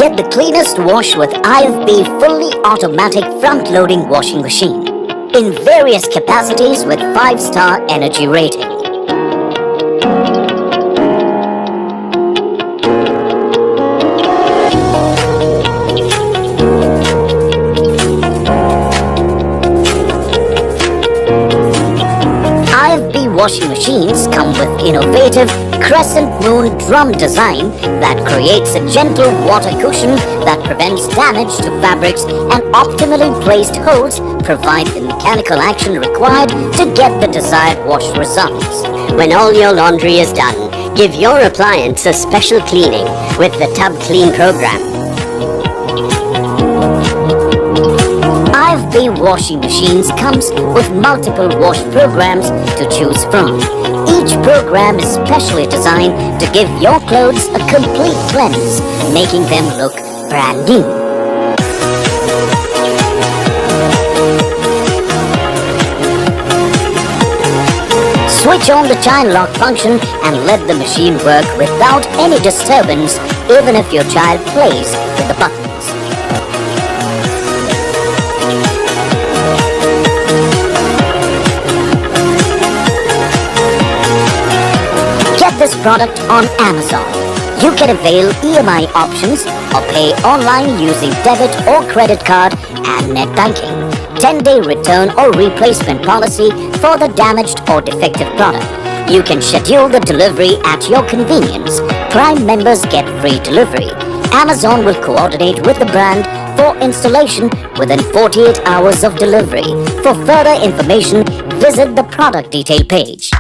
Get the cleanest wash with IFB fully automatic front-loading washing machine in various capacities with 5-star energy rating. IFB washing machines come with innovative crescent moon drum design that creates a gentle water cushion that prevents damage to fabrics, and optimally placed hose provide the mechanical action required to get the desired wash results. When all your laundry is done, give your appliance a special cleaning with the Tub Clean program. IFB washing machines comes with multiple wash programs to choose from. Each program is specially designed to give your clothes a complete cleanse, making them look brand new. Switch on the child lock function and let the machine work without any disturbance, even if your child plays with the buttons. Get this product on Amazon. You can avail EMI options or pay online using debit or credit card and net banking. 10-day return or replacement policy for the damaged or defective product. You can schedule the delivery at your convenience. Prime members get free delivery. Amazon will coordinate with the brand for installation within 48 hours of delivery. For further information, visit the product detail page.